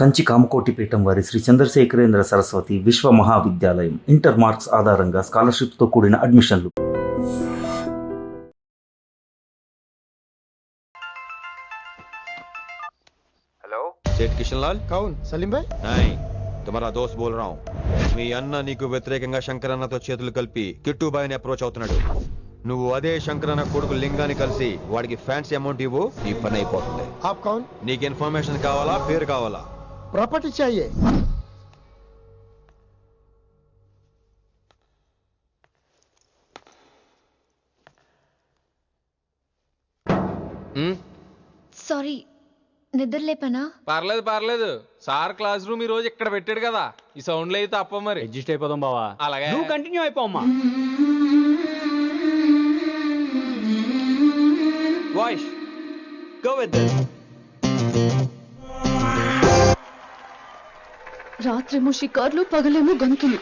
కంచి కామకోటి పీఠం వారి శ్రీ చంద్రశేఖరేంద్ర సరస్వతి విశ్వ మహావిద్యాలయం ఇంటర్ మార్క్స్ ఆధారంగా స్కాలర్షిప్తో కూడిన అడ్మిషన్లు. हेलो सेठ किशन लाल कौन सलीम भाई नहीं तुम्हारा दोस्त बोल रहा हूँ మీ అన్న నీకు వ్యతిరేకంగా శంకరన్నతో చేతులు కలిపి కిట్టుబాయిని అప్రోచ్ అవుతున్నాడు. నువ్వు అదే శంకరన్న కొడుకు లింగాన్ని కలిసి వాడికి ఫ్యాన్సీ అమౌంట్ ఇవ్వు, ఈ పని అయిపోతుంది. आप कौन? నీకు ఇన్ఫర్మేషన్ కావాలా, పేరు కావాలా? प्रॉपर्टी चाहिए. సారీ, నిద్ర లేపనా? పర్లేదు పర్లేదు, సార్ క్లాస్ రూమ్ ఈ రోజు ఇక్కడ పెట్టాడు కదా, ఈ సౌండ్లు అయితే తప్ప మరి అడ్జస్ట్ అయిపోదాం బావా. అలాగే నువ్వు కంటిన్యూ అయిపోమ్మా. Voice go with this. రాత్రేమో షికార్లు, పగలేమో గంతులు.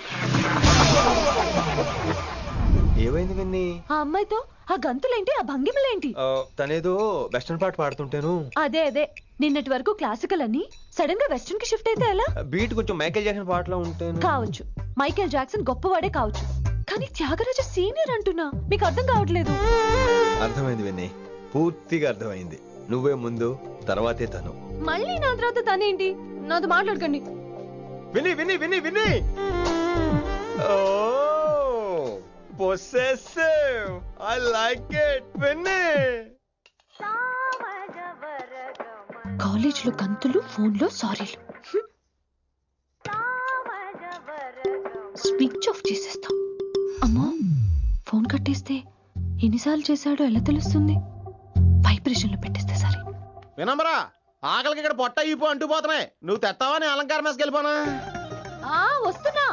ఏమైంది విన్ని? ఆ అమ్మాయితో ఆ గంతులేంటి, ఆ భంగిమలేంటి? తనేదో వెస్టర్న్ పాట పాడుతుంటాను. అదే నిన్నటి వరకు క్లాసికల్ అని సడన్ గా వెస్టర్న్ కి షిఫ్ట్ అయితే ఎలా? బీట్ కొంచెం మైకేల్ జాక్సన్ పాటలో ఉంటాను. కావచ్చు, మైకేల్ జాక్సన్ గొప్పవాడే కావచ్చు, కానీ త్యాగరాజ సీనియర్ అంటున్నా. మీకు అర్థం కావట్లేదు. అర్థమైంది విన్ని, పూర్తిగా అర్థమైంది. నువ్వే ముందు, తర్వాతే తను. మళ్ళీ నా తర్వాత తనేంటి? నాతో మాట్లాడకండి. విని విని విని విని possessive. I like it. విని కాలేజ్ లో గంతులు, ఫోన్ లో సారీలు. స్విచ్ ఆఫ్ చేసేస్తా. అమ్మా, ఫోన్ కట్టేస్తే ఎన్నిసార్లు చేశాడో ఎలా తెలుస్తుంది? వైబ్రేషన్ లో పెట్టేస్తే సరే. వినమ్రా, ఆకలికి ఇక్కడ పొట్ట ఇప్పు అంటుపోతున్నాయి. నువ్వు తెస్తావా, నేను అలంకారం వేసుకెళ్ళిపోనా? వస్తున్నా.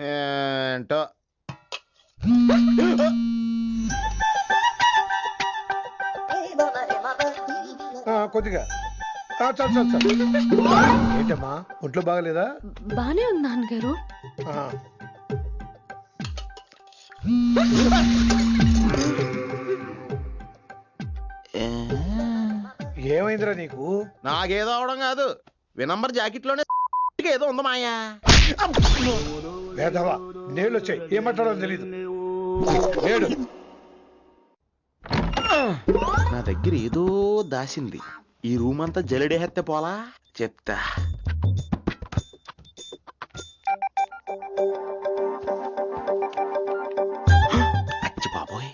ఏంటో కొద్దిగా ఏంటమ్మా, ఒంట్లో బాగలేదా? బానే ఉంది నాన్నగారు. ఏమైందిరా నీకు? నాకేదో అవడం కాదు, వినంబర్ జాకెట్ లోనే ఏదో ఉంది మాయా. లేదవా, నేళ్ళు వచ్చాయి, ఏమంటాడో తెలీదు. నా దగ్గర ఏదో దాసింది. ఈ రూమ్ అంతా జలడేహెత్తే పోలా, చెప్తా. అచ్చి బాబోయ్,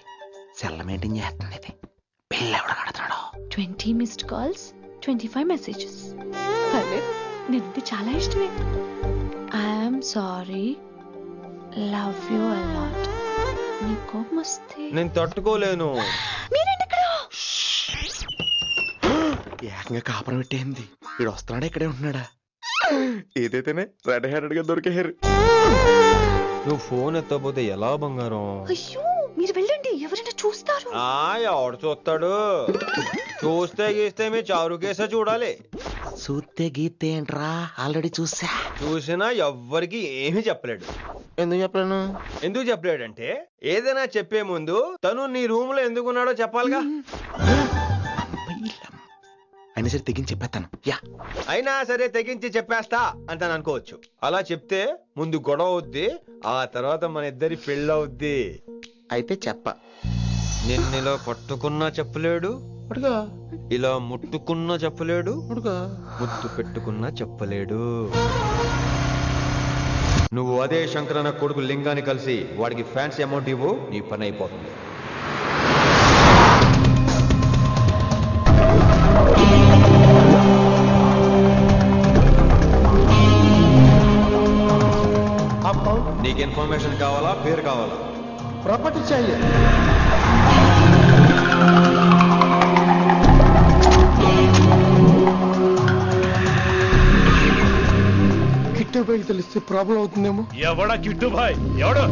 సెల్ల మెయింటైన్ చేస్తుంది ఇది. పిల్ల ఎవడ కడుతున్నాడు? 20 మిస్డ్ కాల్స్, 25 మెసేజెస్. నేనంటే చాలా ఇష్టమే. I'm sorry, love you a lot. నీ కోపం వస్తే నేను తట్టుకోలేను. ఏకంగా కాపురం పెట్టేంది. వీడు వస్తున్నాడా, ఇక్కడే ఉంటున్నాడా? ఏదైతేనే రెడ్ హ్యాండెడ్ గా దొరికే హెయిర్. నువ్వు ఫోన్ ఎత్తపోతే ఎలా బంగారం? అయ్యో, మీరు వెళ్ళండి, ఎవరైనా చూస్తారు. ఎవడు చూస్తాడు? చూస్తే గీస్తే మీ చారు కేసే చూడాలి. చూస్తే గీతే ఏంట్రా, ఆల్రెడీ చూసా. చూసినా ఎవ్వరికి ఏమీ చెప్పలేడు. ఎందుకు చెప్పలేను? ఎందుకు చెప్పలేడంటే, ఏదైనా చెప్పే ముందు తను నీ రూమ్ లో ఎందుకున్నాడో చెప్పాలిగా. అయినా సరే తెగించి చెప్పేస్తాను. అయినా సరే తెగించి చెప్పేస్తా అంటాను అనుకోవచ్చు. అలా చెప్తే ముందు గొడవ అవుద్ది, ఆ తర్వాత మన ఇద్దరి పెళ్ళవుద్ది. అయితే చెప్ప. నిన్నిలా పట్టుకున్నా చెప్పలేడు, ఇలా ముట్టుకున్నా చెప్పలేడు, ముద్దు పెట్టుకున్నా చెప్పలేడు. నువ్వు అదే శంకరన్న కొడుకు లింగాన్ని కలిసి వాడికి ఫ్యాన్సీ అమౌంట్ ఇవ్వు, నీ పని అయిపోతుంది. నీకు ఇన్ఫర్మేషన్ కావాలా, పేరు కావాలా? प्रॉपर्टी चाहिए. కిట్టుబాయికి తెలిస్తే ప్రాబ్లం అవుతుందేమో. ఎవడా కిట్టుబాయ్? ఎవడు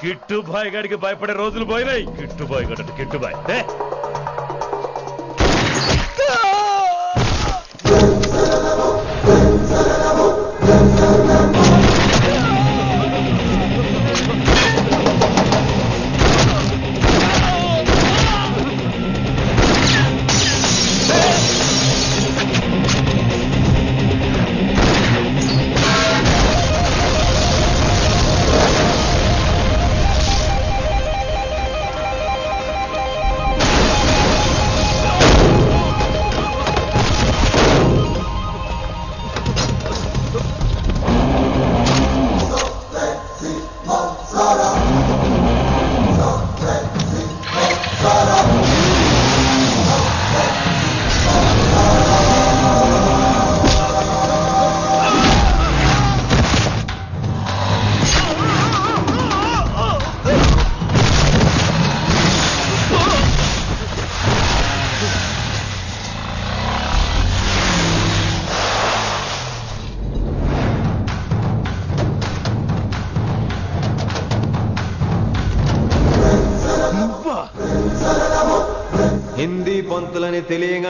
కిట్టుబాయ్ గారికి భయపడే రోజులు పోయినాయి. కిట్టుబాయ్ గడు కిట్టుబాయ్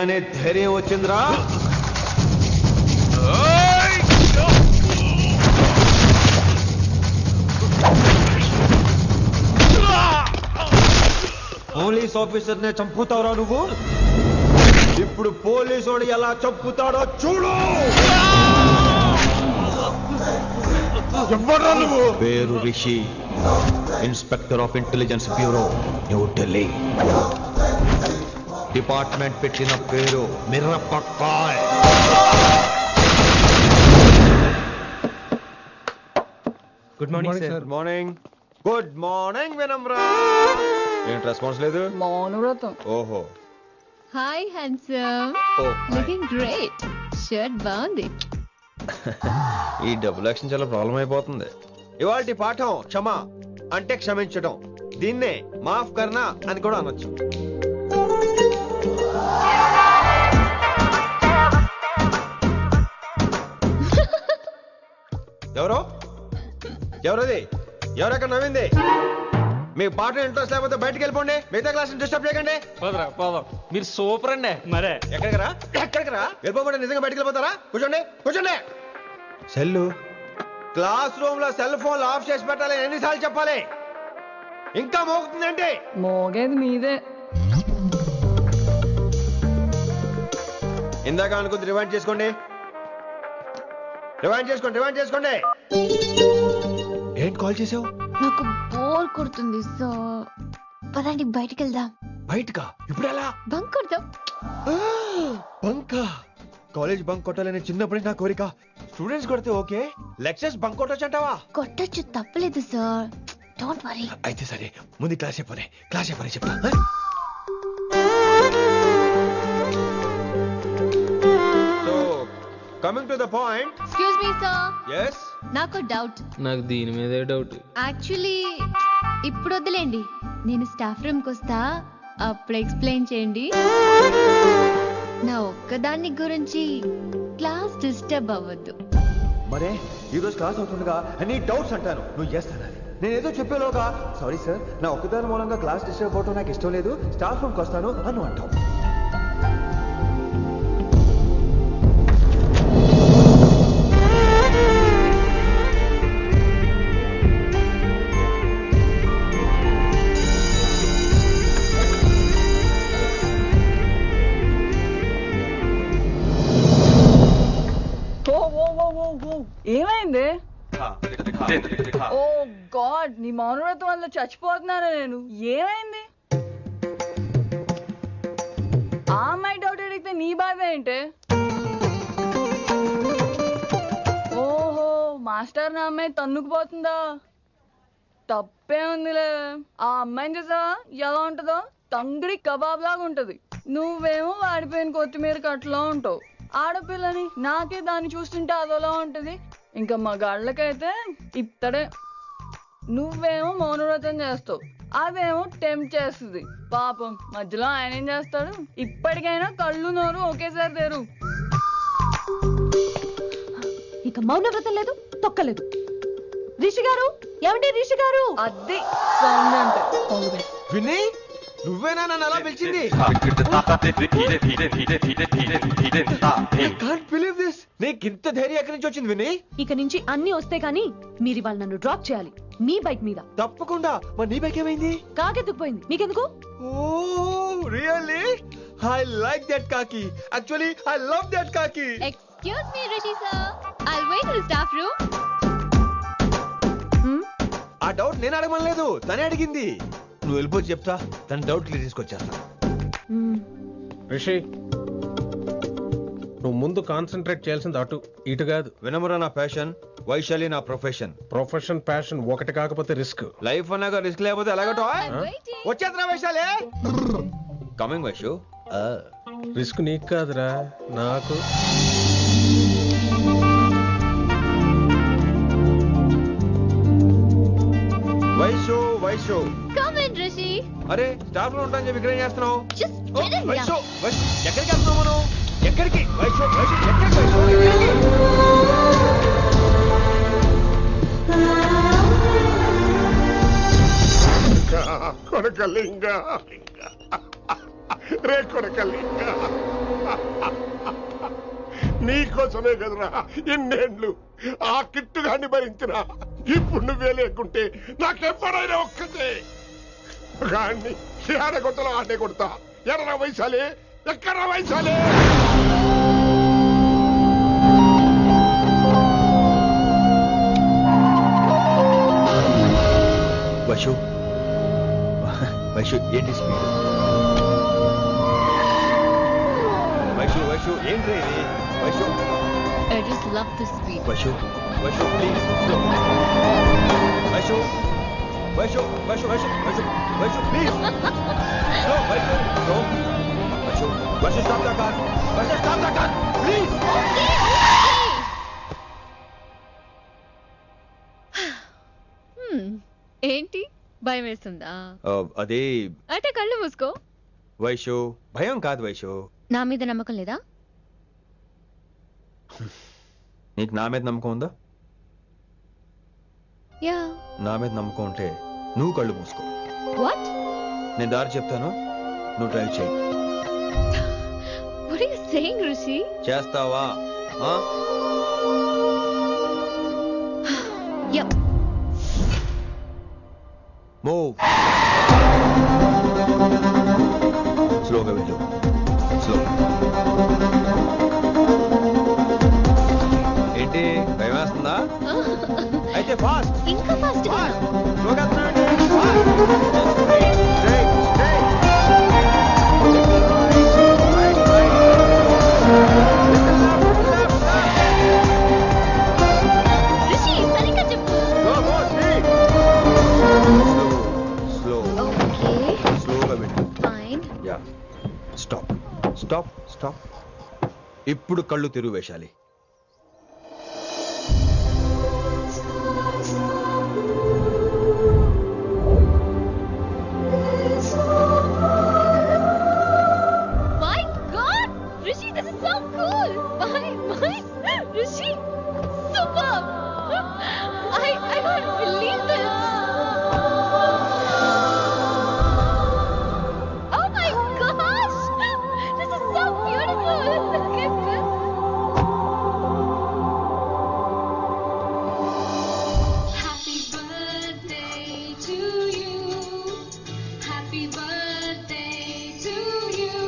చూడగానే ధైర్యం వచ్చిందిరా. పోలీస్ ఆఫీసర్ నే చంపుతావురా నువ్వు. ఇప్పుడు పోలీసోడు ఎలా చంపుతాడో చూడు. పేరు Rishi, inspector of Intelligence Bureau, New Delhi. Department పెట్టిన పేరు Mirapakay. Good morning sir. Good morning. Good morning Vinamra. ఏంటి రెస్పాన్స్ లేదు? మౌనవ్రతం. ఓహో. Hi handsome, looking great. Shirt బాగుంది. ఈ డబుల్ యాక్షన్ చాలా ప్రాబ్లం అయిపోతుంది. ఇవాల్టి పాఠం క్షమ అంటే క్షమించడం. దీన్నే మాఫ్ కర్నా అని కూడా అనొచ్చు. ఎవరది? ఎవరక్కడ నవ్వింది? మీకు పాట ఇంట్రెస్ట్ లేకపోతే బయటకు వెళ్ళిపోండి. మిగతా క్లాస్ డిస్టర్బ్ చేయకండి. పోదాం. మీరు సూపర్ అండి. మరే ఎక్కడికి రా వెళ్ళిపోమంటే నిజంగా బయటకు వెళ్ళిపోతారా? కూర్చోండి. సెల్లు క్లాస్ రూమ్ లో సెల్ ఫోన్ ఆఫ్ చేసి పెట్టాలి. ఎన్నిసార్లు చెప్పాలి? ఇంకా మోగుతుందండి. మోగేది మీదే. ఇందాక అనుకుంది రివైండ్ చేసుకోండి. ఏంటి కాల్ చేసావు? నాకు బోర్ కొడుతుంది, సో పదండి బయటికి వెళ్దాం. బయటకా? ఇప్పుడు ఎలా? బంక్ కొడదాం. బంకా? కాలేజ్ బంక్ కొట్టాలని చిన్నప్పుడే నా కోరిక. స్టూడెంట్స్ కొడితే ఓకే, లెక్చర్స్ బంక్ కొట్టొచ్చు అంటావా? కొట్టచ్చు, తప్పలేదు సార్. Don't worry. అయితే సరే, ముందు క్లాస్ చెప్పని చెప్తా. So coming to the point. Excuse me sir. yes నాకు డౌట్. నాకు దీని మీదే డౌట్. యాక్చువల్లీ ఇప్పుడు వద్దులేండి, నేను స్టాఫ్ రూమ్కి వస్తా, అప్పుడు ఎక్స్ప్లెయిన్ చేయండి. నా ఒక్కదాన్ని గురించి క్లాస్ డిస్టర్బ్ అవ్వద్దు. మరే ఈరోజు క్లాస్ అవుతుండగా అన్ని డౌట్స్ అంటాను, నువ్వు ఎస్ అనాలి. నేను ఏదో చెప్పేలోగా సారీ సార్, నా ఒక్కదాని మూలంగా క్లాస్ డిస్టర్బ్ అవటం నాకు ఇష్టం లేదు, స్టాఫ్ రూమ్కి వస్తాను అని అంటావు. ఏమైంది? ఓ గాడ్, నీ మౌనవ్రతం వల్ల చచ్చిపోతున్నాను నేను. ఏమైంది? ఆ అమ్మాయి డౌట్ అడిగితే నీ బాధ ఏంటి? ఓహో, మాస్టర్ నా అమ్మాయి తన్నుకుపోతుందా? తప్పే ఉందిలే. ఆ అమ్మాయిని చూసా ఎలా ఉంటుందో? తంగిడి కబాబ్ లాగా ఉంటది. నువ్వేమో వాడిపోయిన కొత్తిమీర కట్లా ఉంటావు. ఆడపిల్లని నాకే దాన్ని చూస్తుంటే అదోలా ఉంటది. ఇంకా మగాళ్ళకైతే ఇత్తడే. నువ్వేమో మౌనవ్రతం చేస్తావు, అదేమో టెంప్ట్ చేస్తుంది. పాపం మధ్యలో ఆయన ఏం చేస్తాడు? ఇప్పటికైనా కళ్ళు నోరు ఒకేసారి తెరు. ఇక మౌనవ్రతం లేదు, తొక్కలేదు. రిషి గారు, ఏమండి రిషి గారు? అది సౌండ్ అంటే. విని నువ్వేనా నన్ను అలా పిలిచింది? నీకు ఇంత ధైర్యం ఎక్కడి నుంచి వచ్చింది విని? ఇక నుంచి అన్ని వస్తే గానీ మీరు ఇవాళ నన్ను డ్రాప్ చేయాలి మీ బైక్ మీద. తప్పకుండా. మరి నీ బైక్ ఏమైంది? కాకెత్తుకుపోయింది. మీకెందుకు? Oh really? I like that కాకి. యాక్చువల్లీ ఐ లవ్ దట్ కాకి. Excuse me Rishi sir, I'll wait in staff room. ఆ డౌట్ నేను అడగమనలేదు, తనే అడిగింది. నువ్వు వెళ్ళిపోతే చెప్తా, తన డౌట్ క్లియర్ తీసుకొచ్చేస్తా. రిషి, నువ్వు ముందు కాన్సన్ట్రేట్ చేయాల్సింది అటు ఇటు కాదు. వినమ్ర నా ప్యాషన్, వైశాలి నా ప్రొఫెషన్. ప్రొఫెషన్ ప్యాషన్ ఒకటి కాకపోతే రిస్క్. లైఫ్ అన్నాక రిస్క్ లేకపోతే ఎలాగటో? వచ్చేద్రా వైశాలి. కమింగ్ వైషు. రిస్క్ నీకు కాదురా, నాకు. Vaishu come in Rishi. అరే స్టాఫ్ లో ఉంటాను చెప్పి ఇక్కడ ఏం చేస్తున్నావు? Just get in. వైషు ఎక్కడికి వెళ్తున్నావు మనం? ఎక్కడికి? వైషు ఎక్కడికి? కొడకలింగ రే కొడకలింగ నీకోసమే కదరా ఎన్నేళ్ళు ఆ కిట్టుగాన్ని భరించిన. ఇప్పుడు నువ్వే లేకుంటే నాకెప్పుడైనా ఒక్కతే గాన్ని ఆడగొట్టలో ఆడే కొడతా. ఎర్ర వయసాలే ఎక్కడ వయసాలే. వైషు వైషు ఏంటి స్పీడ్? వైషు వైషు ఏంటి ఇది? Vaishu I just love this speed. Vaishu Vaishu please slow. Vaishu Vaishu Vaishu Vaishu Vaishu Vaishu please slow. Vaishu slow. Vaishu Vaishu stop the car. Vaishu stop the car please. ఏంటి భయం వేస్తుందా? అదే అయితే కళ్ళు మూసుకో. వైషు భయం కాదు వైషు. నా మీద నమ్మకం లేదా? నీకు నా మీద నమ్మకం ఉందా? యా. నా మీద నమ్మకం ఉంటే నువ్వు కళ్ళు మూసుకో. వాట్? నేను దారి చెప్తాను, నువ్వు డ్రైవ్ చేయి. What are you saying, Rishi? చేస్తావా? Yep. మూవ్. స్లోగా వెళ్ళు. స్లో. ఏంటి భయం వేస్తుందా? అయితే ఫాస్ట్. ఇంకా ఫాస్ట్ గా. స్లోగా రిషి సరిగ్గా చెప్పు. ఓకే స్లోగా వెళ్ళు. Fine. Yeah. Stop stop stop. ఇప్పుడు కళ్ళు తెరువు వేశాలి. My God, Rishi, this is so cool. My Rishi, superb. I can't believe this. Oh my gosh, this is so beautiful. Look at this. Happy birthday to you. Happy birthday to you.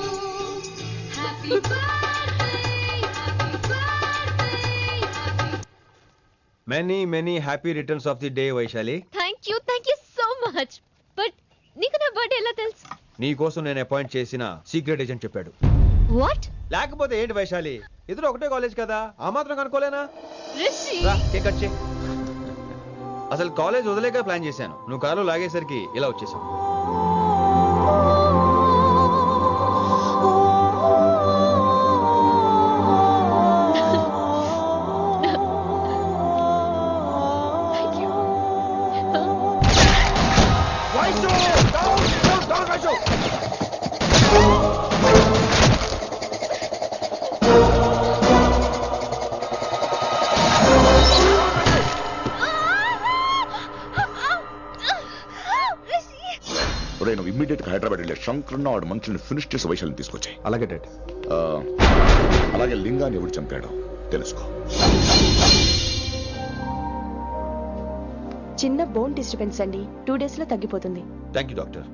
Happy birthday, happy birthday, happy. Many many happy returns of the day Vaishali. Thank you so much. But నీకు నా birthday ఎలా తెలుసు? నీ కోసం నేను appoint చేసిన secret agent చెప్పాడు. What? లేకపోతే ఏంటి వైశాలి, ఇద్దరు ఒకటే కాలేజ్ కదా, ఆ మాత్రం కనుకోలేనా? Rishi. రా, కేక్ కట్ చేయి. అసలు కాలేజ్ వదిలేక ప్లాన్ చేశాను, నువ్వు కారు లాగేసరికి ఇలా వచ్చేసాం. Thank you. ఒరే నువ్వు ఇమ్మీడియట్ గా హైదరాబాద్ వెళ్ళే శంకరన్న వాడు మనుషుల్ని ఫినిష్ చేసి వైశాల్ని తీసుకొచ్చాయి. అలాగే డాడ్. అలాగే లింగాన్ని ఎవరు చంపాడో తెలుసుకో. చిన్న బోన్ డిస్టర్బెన్స్ అండి, 2 days లో తగ్గిపోతుంది. Thank you doctor.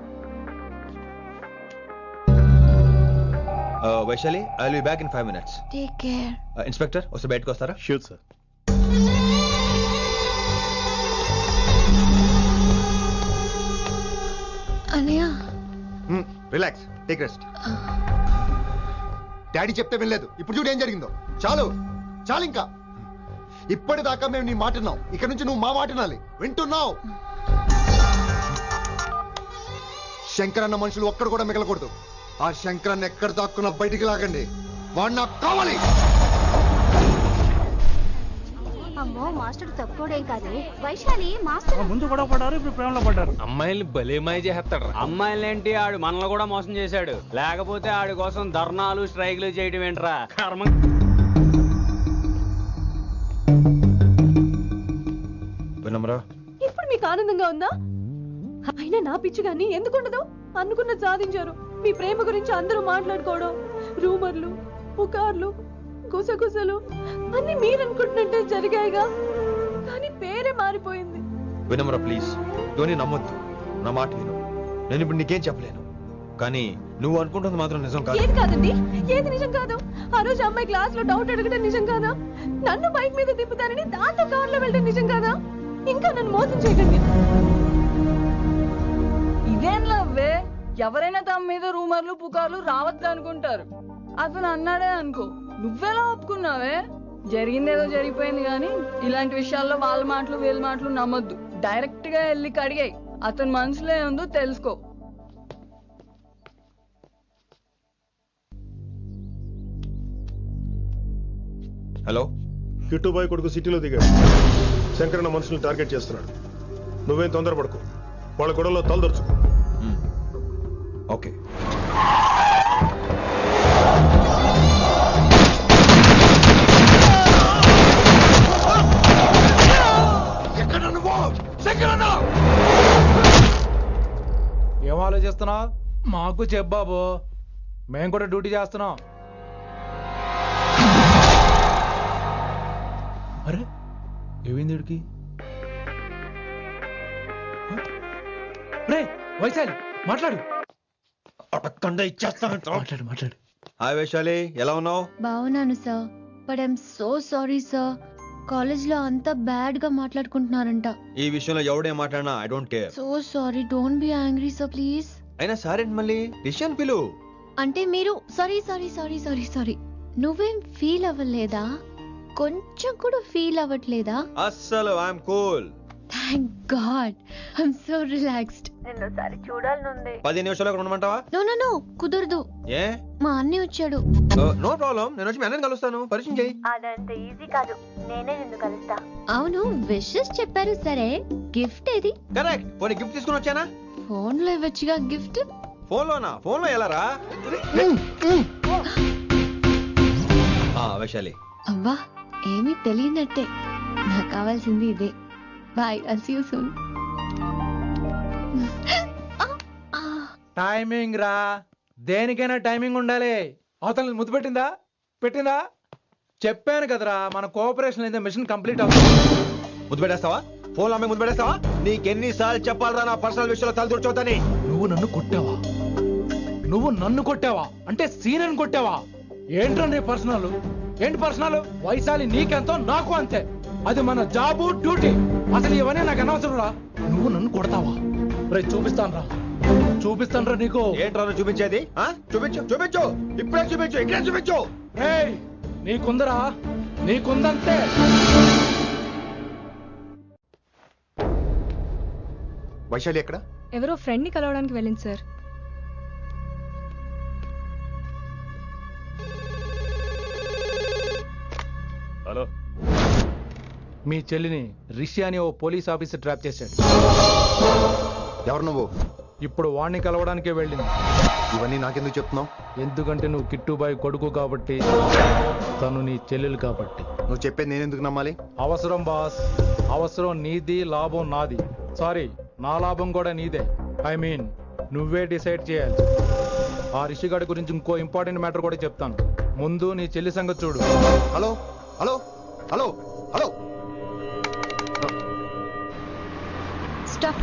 Vaishali, I will be back in 5 minutes. Take care. Inspector వస్తే బయటకు వస్తారా? Sure sir. అనయ్య. Relax, take rest. డాడీ చెప్తే వినలేదు, ఇప్పుడు చూడు ఏం జరిగిందో. చాలు చాలు, ఇంకా ఇప్పటిదాకా మేము నీ మాట విన్నాం, ఇక్కడ నుంచి నువ్వు మా మాట వినాలి. వింటున్నావు? శంకరన్న మనుషులు ఒక్కడు కూడా మిగలకూడదు. ఆ శంకరన్న ఎక్కడ దాక్కున్నా బయటికి లాగండి, వాడు నాకు కావాలి. అమ్మో మాస్టర్ తక్కువడేం కాదు. వైశాలి మాస్టర్ ముందు కూడా పడ్డారు, ఇప్పుడు ప్రేమలో పడ్డారు. అమ్మాయిల్ని భలే మాయ చేస్తాడు. అమ్మాయిలేంటి, ఆడు మనల్ని కూడా మోసం చేశాడు. లేకపోతే ఆడి కోసం ధర్నాలు స్ట్రైక్లు చేయడం ఏంట్రా కర్మ. వినమ్రా, ఇప్పుడు మీకు ఆనందంగా ఉందా? అయినా నా పిచ్చి గాని ఎందుకుండదు? అనుకున్న సాధించారు. మీ ప్రేమ గురించి అందరూ మాట్లాడుకోవడం, రూమర్లు, పుకార్లు గుసగుసలు అన్ని మీరనుకుంటున్నట్టే జరిగాయిగా, కానీ పేరే మారిపోయింది. వినమ్రా ప్లీజ్, ధోని నమ్మొద్దు, నా మాట విను. నేను ఇప్పుడు నీకేం చెప్పలేను, కానీ నువ్వు అనుకుంటుంది మాత్రం నిజం కాదు. ఏది కాదండి, ఏది నిజం కాదు? ఆ రోజు అమ్మాయి క్లాస్ లో డౌట్ అడగడం నిజం కాదా? నన్ను బైక్ మీద తిప్పుతానని దాంతో కార్ లో వెళ్ళడం నిజం కాదా? ఇంకా నన్ను మోసం చేయకండి. ఇదేం లవ్వే, ఎవరైనా తమ మీద రూమర్లు పుకార్లు రావద్దు అనుకుంటారు. అతను అన్నాడే అనుకో, నువ్వెలా ఒప్పుకున్నావే? జరిగిందేదో జరిగిపోయింది, కానీ ఇలాంటి విషయాల్లో వాళ్ళ మాటలు వీళ్ళ మాటలు నమ్మొద్దు. డైరెక్ట్ గా వెళ్ళి కడిగాయి, అతని మనసులో ఏముందో తెలుసుకో. హలో, కిట్టుబాయ్ కొడుకు సిటీలో దిగాడు. శంకరన్న మనుషుల్ని టార్గెట్ చేస్తున్నాడు. నువ్వేం తొందరపడకు, వాళ్ళ గొడవలో తలదొరుచుకో. ఓకే. ఏం ఆలోచిస్తున్నావు? మాకు చెప్పాబు, మేము కూడా డ్యూటీ చేస్తున్నాం. అరే ఏమైంది వీడికి? రే వైశాలి, మాట్లాడు. అడగకుండా ఇచ్చేస్తానంట. మాట్లాడు మాట్లాడు. హాయ్ వైశాలి, ఎలా ఉన్నావు? బాగున్నాను sir, but I'm so sorry sir. College లో అంతా బ్యాడ్ గా మాట్లాడుకుంటున్నారంట. ఈ విషయంలో ఎవడే మాట్లాడినా I don't care. So sorry, don't be angry sir please. అయినా సారేంటి మళ్ళీ? డిసిషన్ పిలు. అంటే మీరు sorry sorry sorry sorry sorry నువ్వేం ఫీల్ అవ్వలేదా? కొంచెం కూడా ఫీల్ అవ్వట్లేదా? అస్సలు I'm cool. Thank God, I'm so relaxed. నిన్నోసారి చూడాలనుంది. 10 నిమిషాలు ఉండమంటావా? నో నో నో, కుదరదు. ఏ? మా అన్నయ్య వచ్చాడు. నో ప్రాబ్లం, నేను వచ్చి మీ అన్నని కలుస్తాను. పరిచయం చేయి. అదంత ఈజీ కాదు, నేనే నిన్ను కలుస్తా. అవును, విషెస్ చెప్పారు సరే, గిఫ్ట్ ఏది? కరెక్ట్, పోనీ గిఫ్ట్ తీసుకుని వచ్చానా? ఫోన్ లో ఇవ్వచ్చుగా గిఫ్ట్. ఫోన్ లోనా? ఫోన్ లో ఎలా రా? వైశాలి. అబ్బా, ఏమీ తెలియనట్టే. నాకు కావాల్సింది ఇదే. Bye, I'll see you soon. Timing రా, దేనికైనా టైమింగ్ ఉండాలి. అవతల ముద్దు పెట్టిందా? పెట్టిందా? చెప్పాను కదరా, మన కోఆపరేషన్ అయితే మిషన్ కంప్లీట్ అవుతుంది. ముద్దు పెట్టేస్తావా? ఫోన్ లో అమ్మాయి ముద్దు పెట్టేస్తావా? నీకెన్నిసార్లు చెప్పాలరా నా పర్సనల్ విషయంలో తలదూర్చోతని? నువ్వు నన్ను కొట్టావా? నువ్వు నన్ను కొట్టావా? అంటే సీనియర్ కొట్టావా? ఏంట్రా నీ పర్సనల్? ఏంటి పర్సనల్? వైశాలి నీకెంతో నాకు అంతే. అది మన జాబు, డ్యూటీ. అసలు ఇవన్నీ నాకు అనవసరం రా. నువ్వు నన్ను కొడతావా? రే చూపిస్తాను రా, చూపిస్తాను రా నీకు. ఏంట్రా నువ్వు చూపించేది? చూపించు, చూపించు, ఇప్పుడే చూపించు, ఇక్కడే చూపించు. రే నీకుందరా, నీకుందంతే. వైశాలి ఎక్కడ? ఎవరో ఫ్రెండ్ ని కలవడానికి వెళ్ళింది సార్. హలో, మీ చెల్లిని రిషి అని ఓ పోలీస్ ఆఫీసర్ ట్రాప్ చేశాడు. ఎవరు నువ్వు? ఇప్పుడు వాణ్ణి కలవడానికే వెళ్ళింది. ఇవన్నీ నాకెందుకు చెప్తున్నావు? ఎందుకంటే నువ్వు కిట్టుబాయ్ కొడుకు కాబట్టి, తను నీ చెల్లెలు కాబట్టి. నువ్వు చెప్పేది నేను ఎందుకు నమ్మాలి? అవసరం బాస్, అవసరం నీది, లాభం నాది. సారీ, నా లాభం కూడా నీదే. ఐ మీన్ నువ్వే డిసైడ్ చేయాలి. ఆ రిషిగాడి గురించి ఇంకో ఇంపార్టెంట్ మ్యాటర్ కూడా చెప్తాను. ముందు నీ చెల్లి సంగతి చూడు. Hello hello hello hello. Stop.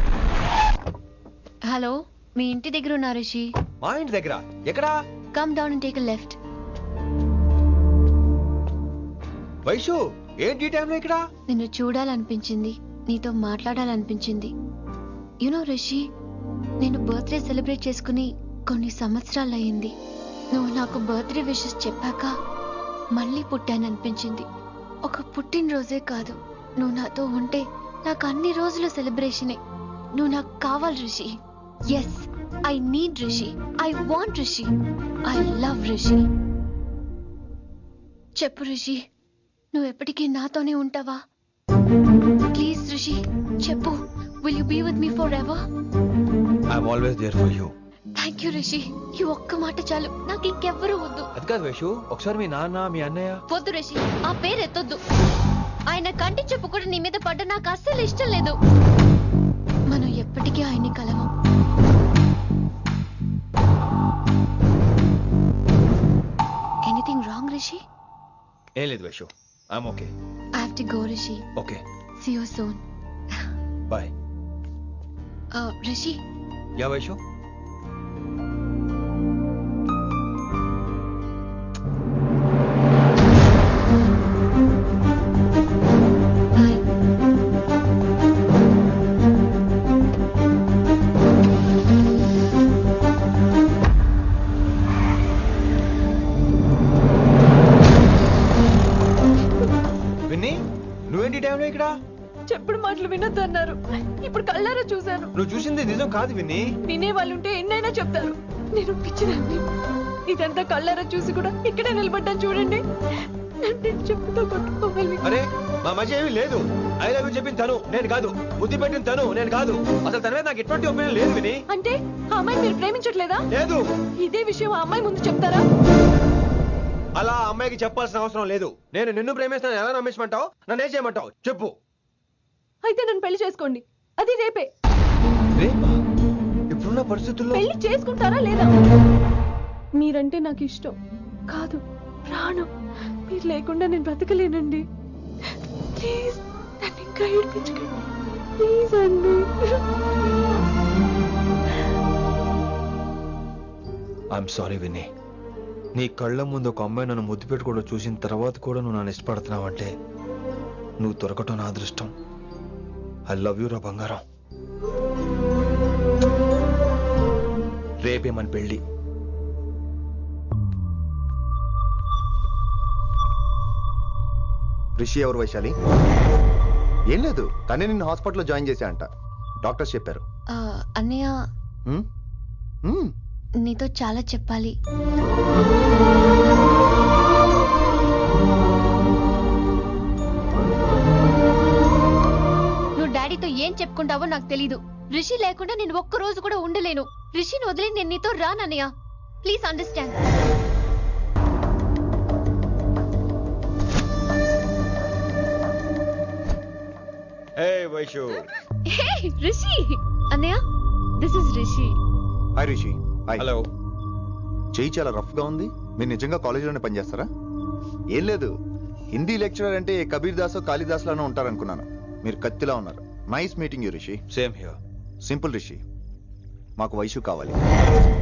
Hello, మీ ఇంటి దగ్గర ఉన్నా రిషి? మా ఇంటి దగ్గర? ఎక్కడా? Come down and take a left. Vaishu, ఏంటి టైంలో ఇక్కడ? నిన్ను చూడాలనిపించింది, నీతో మాట్లాడాలనిపించింది. యునో రిషి, నేను బర్త్డే సెలబ్రేట్ చేసుకుని కొన్ని సంవత్సరాలయ్యింది. నువ్వు నాకు బర్త్డే విషెస్ చెప్పాక మళ్ళీ పుట్టాననిపించింది. ఒక పుట్టినరోజే కాదు, నువ్వు నాతో ఉంటే నాకు అన్ని రోజుల సెలబ్రేషనే. నువ్వు నాకు కావాలి Rishi. Yes, I need Rishi, I want Rishi, I love Rishi. చెప్పు రిషి, నువ్వు ఎప్పటికీ నాతోనే ఉంటావా? ప్లీజ్ రిషి చెప్పు. Will you be with me forever? I'm always there for you. Thank you Rishi, ఈ ఒక్క మాట చాలు, నాకు ఇంకెవ్వరూ వద్దు. అది కాదు వైషు, ఒకసారి మీ నాన్న, మీ అన్నయ్య. వద్దు రిషి, ఆ పేరు ఎత్తొద్దు. ఆయన కంటి చెప్పు కూడా నీ మీద పడ్డ నాకు అస్సలు ఇష్టం లేదు. మనం ఎప్పటికీ ఆయన్ని కలవం. ఎనీథింగ్ రాంగ్ ఏం లేదు Vaishu, I'm okay. I have to go, Rishi. Okay, See you soon. Bye. Rishi, yeah Vaishu. Vinni, నువ్వేంటి టైంలో ఇక్కడ? చెప్పుడు మాటలు వినొద్దు అన్నారు. ఇప్పుడు కళ్ళారా చూశాను. నువ్వు చూసింది నిజం కాదు విన్నీ. వినే వాళ్ళుంటే ఎన్నైనా చెప్తారు. నేను పిచ్చిదాన్ని. ఇదంతా కళ్ళారా చూసి కూడా ఇక్కడే నిలబడ్డాను చూడండి. నన్ను చెప్పుతో కొట్టుకోవాలి. అరే మా మధ్య ఏమీ లేదు. ఐ లవ్ యూ చెప్పింది తను, నేను కాదు. బుద్ధి పెట్టిన తను, నేను కాదు. అసలు తన మీద నాకు ఎటువంటి ఒపీనియన్ లేదు విని. అంటే ఆ అమ్మాయి మీరు ప్రేమించట్లేదా? లేదు. ఇదే విషయం ఆ అమ్మాయి ముందు చెప్తారా? అలా ఆ అమ్మాయికి చెప్పాల్సిన అవసరం లేదు. నేను నిన్ను ప్రేమిస్తాను ఎలా నమ్మించమంటావు? నన్ను ఏం చేయమంటావు చెప్పు. అయితే నన్ను పెళ్లి చేసుకోండి. అది రేపే. రేపా? ఇప్పుడున్న పరిస్థితుల్లో పెళ్లి చేసుకుంటారా లేదా? మీరంటే నాకు ఇష్టం కాదు, ప్రాణం. మీరు లేకుండా నేను బ్రతకలేనండి. ప్లీజ్ నన్ను ఇంకా ఏడిపించకండి. ప్లీజ్ అండి. I'm sorry Vinni. నీ కళ్ళ ముందు ఒక అమ్మాయి నన్ను ముద్దు పెట్టుకోవడం చూసిన తర్వాత కూడా నువ్వు నన్ను ఇష్టపడుతున్నావంటే నువ్వు దొరకటం నా అదృష్టం. ఐ లవ్ యూ రా బంగారం. రేపే మన పెళ్ళి. రిషి ఎవరు వైశాలి? ఏం లేదు, తనే నిన్ను హాస్పిటల్లో జాయిన్ చేశా అంట. డాక్టర్స్ చెప్పారు. అన్నయ్య, నీతో చాలా చెప్పాలి. నువ్వు డాడీతో ఏం చెప్పుకుంటావో నాకు తెలీదు. రిషి లేకుండా నేను ఒక్క రోజు కూడా ఉండలేను. రిషిని వదిలి నేను నీతో రానన్నయ్య. Please understand. వైషు. రిషి అన్నయ్య, this is Rishi. Hi Rishi. Hi. Hello. చెయ్యి చాలా రఫ్ గా ఉంది. మీరు నిజంగా కాలేజీలోనే పనిచేస్తారా? ఏం లేదు, హిందీ లెక్చరర్ అంటే కబీర్ దాసో కాళిదాస్ లానో ఉంటారనుకున్నాను. మీరు కత్తిలా ఉన్నారు. Nice meeting you Rishi. Same here. Simple Rishi, మాకు వైషు కావాలి.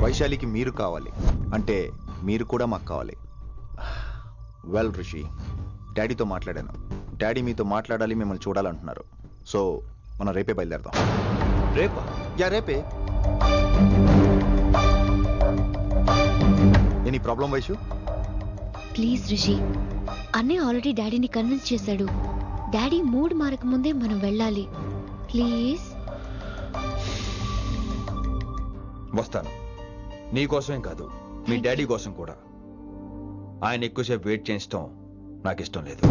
వైశాలికి మీరు కావాలి. అంటే మీరు కూడా మాకు కావాలి. వెల్ రిషి, డాడీతో మాట్లాడాను. డాడీ మీతో మాట్లాడాలి, మిమ్మల్ని చూడాలంటున్నారు. సో మనం రేపే బయలుదేరదాం. రేపా? యా రేపే. Any problem Vaishu? Please Rishi, అన్నయ్య ఆల్రెడీ డాడీని కన్విన్స్ చేశాడు. డాడీ మూడ్ మారక ముందే మనం వెళ్ళాలి. ప్లీజ్. వస్తాను. నీ కోసమేం కాదు, మీ డాడీ కోసం కూడా. ఆయన ఎక్కువసేపు వెయిట్ చేయించడం నాకు ఇష్టం లేదు.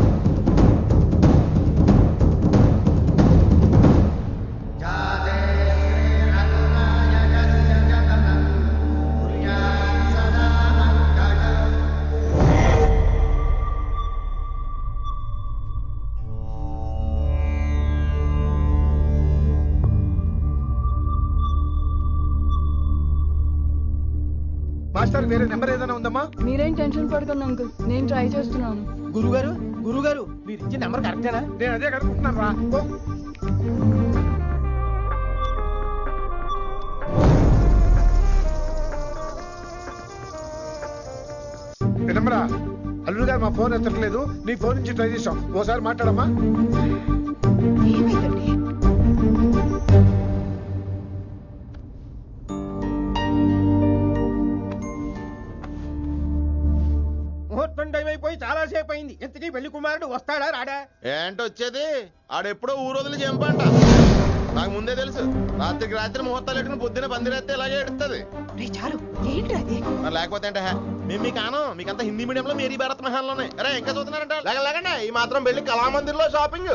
మాస్టర్ వేరే నెంబర్ ఏదైనా ఉందమ్మా? మీరేం టెన్షన్ పడకండి అంకుల్, నేను ట్రై చేస్తున్నాను. గురుగారు మీరు ఇచ్చిన నెంబర్ కరెక్టేనా? నేను అదే కనుక్కుంటున్నాను రా. నెంబరా? అల్లుడు గారు మా ఫోన్ ఎత్తట్లేదు. నీ ఫోన్ నుంచి ట్రై చేసాం. ఓసారి మాట్లాడమ్మా. ఏమైందండి? ముహూర్తం టైం అయిపోయి చాలా సేపు అయింది. ఇంతకీ పెళ్లి కుమారుడు వస్తాడా రాడా? ఏంటి వచ్చేది? ఆడెప్పుడో ఊరోజులు చెంపంట. నాకు ముందే తెలుసు. రాత్రికి రాత్రి ముహూర్తాలు ఎట్టుకుని పొద్దున పందిరేస్తే ఇలాగే ఎడుతుంది. చాలు, ఏంటి అది? మరి లేకపోతే అంటే మేము మీకు ఆనం మీకంతా హిందీ మీడియంలో మేరీ భారత్ మహల్లోనే. అరే ఇంకా చూస్తున్నారంట. లేకండి ఈ మాత్రం వెళ్ళి కళామందిర్లో షాపింగ్.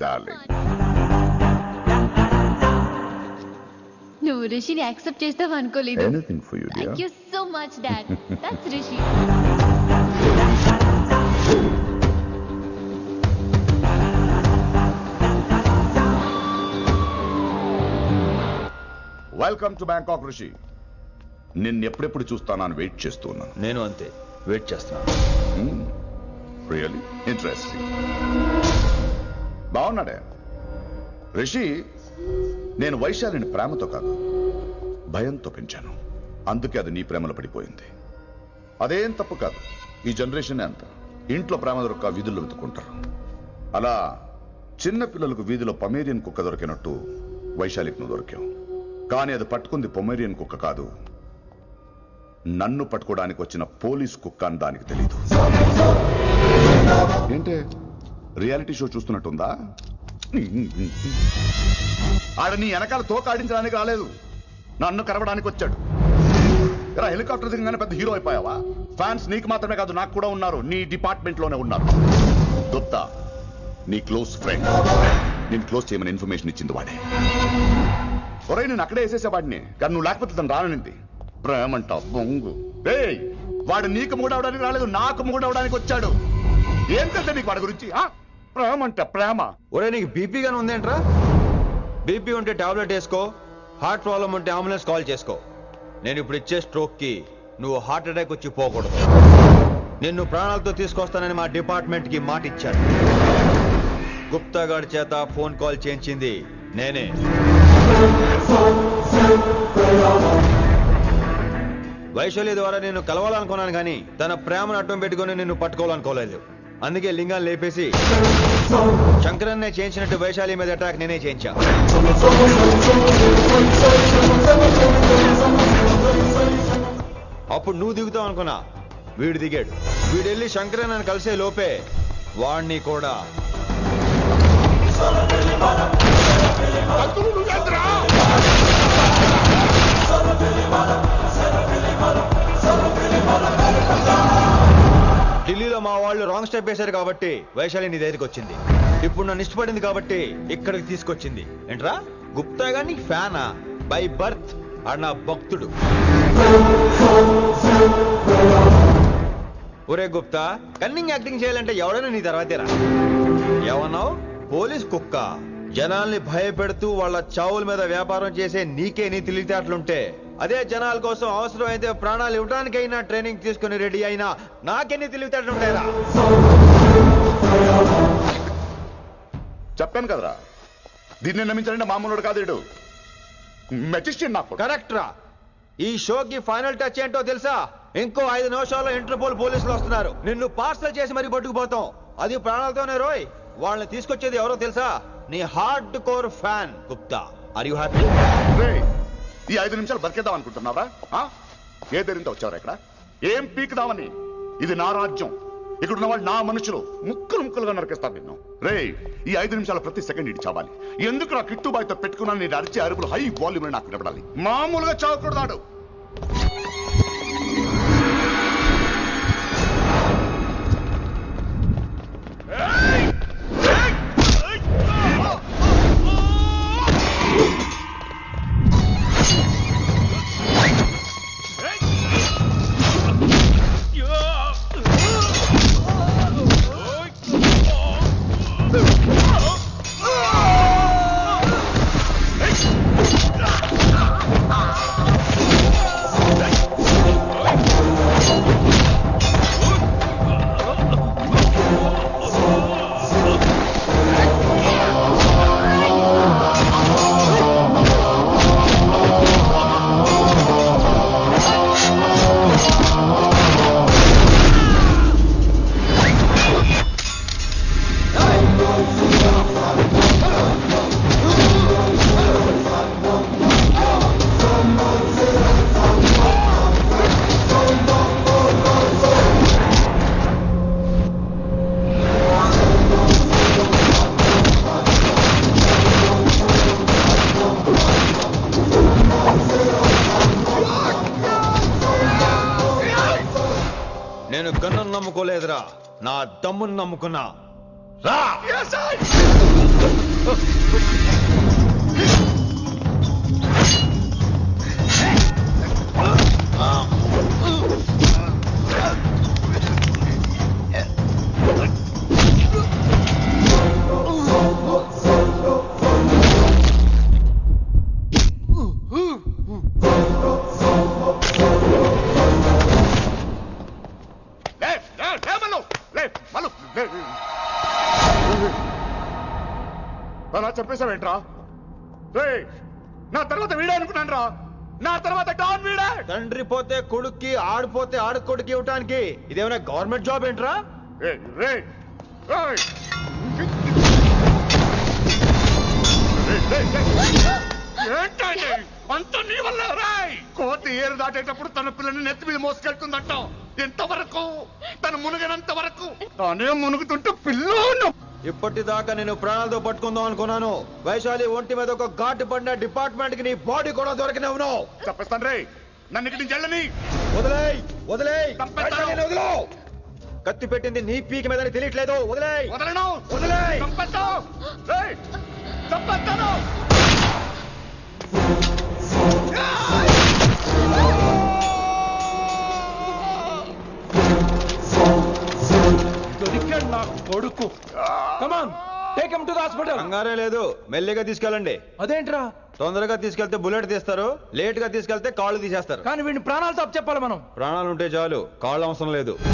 డార్లింగ్. నువ్వు రిషిని యాక్సెప్ట్ చేస్తావు అనుకోలేదు. Anything for you dear. Thank you so much dad. That's Rishi. Welcome to Bangkok Rishi. నిన్ను ఎప్పుడెప్పుడు చూస్తానని వెయిట్ చేస్తూ ఉన్నాను. నేను అంతే వెయిట్ చేస్తున్నాను. Really interesting. బాగున్నాడే రిషి. నేను వైశాలిని ప్రేమతో కాదు భయంతో పెంచాను. అందుకే అది నీ ప్రేమలో పడిపోయింది. అదేం తప్పు కాదు. ఈ జనరేషన్ అంత ఇంట్లో ప్రేమ దొరక్క వీధుల్లో వెతుకుంటారు. అలా చిన్న పిల్లలకు వీధిలో పమేరియన్ కుక్క దొరికినట్టు వైశాలికి నువ్వు దొరికావు. కానీ అది పట్టుకుంది పొమేరియన్ కుక్క కాదు, నన్ను పట్టుకోవడానికి వచ్చిన పోలీస్ కుక్క అని దానికి తెలీదు. ఏంటే రియాలిటీ షో చూస్తున్నట్టుందా? ఆడ నీ వెనకాల తోకాడించడానికి రాలేదు, నన్ను కరవడానికి వచ్చాడు. ఇలా హెలికాప్టర్ దిగగానే పెద్ద హీరో అయిపోయావా? ఫ్యాన్స్ నీకు మాత్రమే కాదు నాకు కూడా ఉన్నారు. నీ డిపార్ట్మెంట్ లోనే ఉన్నారు. గుప్తా నీ క్లోజ్ ఫ్రెండ్. నేను క్లోజ్ చేయమని ఇన్ఫర్మేషన్ ఇచ్చింది వాడే. ఒరే నేను అక్కడే వేసేసేవాడిని, కానీ నువ్వు లేకపోతే తను రానంది. ప్రేమంట బొంగు. వాడు నీకు మూడవడానికి రాలేదు, నాకు మూడవడానికి వచ్చాడు. ఏం తెలుసా నీకు వాడి గురించి? ప్రేమంట ప్రేమ. ఒరే నీకు బీపీ గానీ ఉందేంట్రా? బీపీ ఉంటే టాబ్లెట్ వేసుకో, హార్ట్ ప్రాబ్లం ఉంటే అంబులెన్స్ కాల్ చేసుకో. నేను ఇప్పుడు ఇచ్చే స్ట్రోక్ కి నువ్వు హార్ట్ అటాక్ వచ్చి పోకూడదు. నిన్ను ప్రాణాలతో తీసుకొస్తానని మా డిపార్ట్మెంట్ కి మాట ఇచ్చాడు. గుప్తా గారి చేత ఫోన్ కాల్ చేయించింది నేనే. వైశాలి ద్వారా నేను కలవాలనుకున్నాను కానీ తన ప్రేమను అడ్డం పెట్టుకుని నిన్ను పట్టుకోవాలనుకోలేదు. అందుకే లింగాన్ని లేపేసి శంకరన్నే చేయించినట్టు వైశాలి మీద అటాక్ నేనే చేయించా. అప్పుడు నువ్వు దిగుతావు అనుకున్నా, వీడు దిగాడు. వీడు వెళ్ళి శంకరన్నని కలిసే లోపే వాణ్ణి కూడా ఢిల్లీలో మా వాళ్ళు రాంగ్ స్టెప్ వేశారు కాబట్టి వైశాలి నీ దగ్గరికి వచ్చింది. ఇప్పుడు నన్ను ఇష్టపడింది కాబట్టి ఇక్కడికి తీసుకొచ్చింది. ఏంట్రా గుప్తా గాని ఫ్యానా? బై బర్త్ ఆడు నా భక్తుడు. ఒరే గుప్తా, కన్నింగ్ యాక్టింగ్ చేయాలంటే ఎవరైనా నీ తర్వాతేరా. ఏమన్నావు? పోలీస్ కుక్క. జనాల్ని భయపెడుతూ వాళ్ళ చావుల మీద వ్యాపారం చేసే నీకే నీ తెలివితేటలుంటే, అదే జనాల కోసం అవసరమైతే ప్రాణాలు ఇవ్వడానికైనా ట్రైనింగ్ తీసుకుని రెడీ అయినా నాకెన్ని తెలివితేటలుంటాయిరా? చెప్పాను కదరా, దీన్ని నమ్మించాలంటే మామూలుడు కాదు, వీడు మెజిస్టియన్. నాకు కరెక్ట్ రా. ఈ షోకి ఫైనల్ టచ్ ఏంటో తెలుసా? ఇంకో 5 నిమిషాల్లో ఇంటర్పోల్ పోలీసులు వస్తున్నారు. నిన్ను పార్సల్ చేసి మరీ పట్టుకుపోతాం. అది ప్రాణాలతోనే రోయ్. వాళ్ళని తీసుకొచ్చేది ఎవరో తెలుసా? నీ hardcore fan Gupta. Are you happy? ఈ 5 నిమిషాలు బతికేద్దాం అనుకుంటున్నావా? ఏ ధైర్యంతో వచ్చారా ఇక్కడ? ఏం పీకుదామని? ఇది నా రాజ్యం. ఇక్కడున్న వాళ్ళు నా మనుషులు. ముక్కలు ముక్కలుగా నరికేస్తారు నిన్ను. ఈ 5 నిమిషాలు ప్రతి సెకండ్ ఇటు చావాలి. ఎందుకు నా కిట్టుబాయితో పెట్టుకున్నాను? నేను అరిచే అరుపులు హై వాల్యూమ్ నాకు వినపడాలి. మామూలుగా చావకూడదాడు. నేను గన్నును నమ్ముకోలేదురా, నా దమ్మును నమ్ముకున్నా. రా! అలా చెప్పేశావేంట్రా? రేయ్, నా తర్వాత వీడే అనుకున్నాను రా. నా తర్వాత డాన్ వీడే. తండ్రి పోతే కొడుక్కి, ఆడిపోతే ఆడు కొడుకు ఇవ్వటానికి ఇదేమైనా గవర్నమెంట్ జాబ్ ఏంట్రా? రేయ్, రేయ్, రేయ్. ఏంటండి అంత నీ వల్ల? రాయ్, కోతి ఏరు దాటేటప్పుడు తన పిల్లని నెత్తి మీద మోసుకెళ్తుందంట. ఎంతవరకు? తను మునిగినంత వరకు. తానే మునుగుతుంటే పిల్లను ఇప్పటిదాకా నేను ప్రాణాలతో పట్టుకుందాం అనుకున్నాను. వైశాలి ఒంటి మీద ఒక ఘాటు పడిన డిపార్ట్మెంట్ కి నీ బాడీ కూడా దొరికినవును. చెప్పేస్తాను రే, నన్ను ఇక్కడి నుంచి వెళ్ళని. వదిలేయ్, వదిలేయ్, వైశాలిని వదిలు. కత్తి పెట్టింది నీ పీకి మీద తెలియట్లేదు. వదిలేయ్. వదలను. వదిలేయ్. చంపేస్తాను. రేయ్, చంపేస్తాను. దొరికాడు నా కొడుకు. Come on, take him to the hospital. కంగారే లేదు, మెల్లిగా తీసుకెళ్ళండి. అదేంట్రా? తొందరగా తీసుకెళ్తే బుల్లెట్ తీస్తారు, లేట్ గా తీసుకెళ్తే కాళ్ళు తీసేస్తారు. కానీ వీడిని ప్రాణాలతో అప్పచెప్పాలి మనం. ప్రాణాలు ఉంటే చాలు, కాళ్ళు అవసరం లేదు.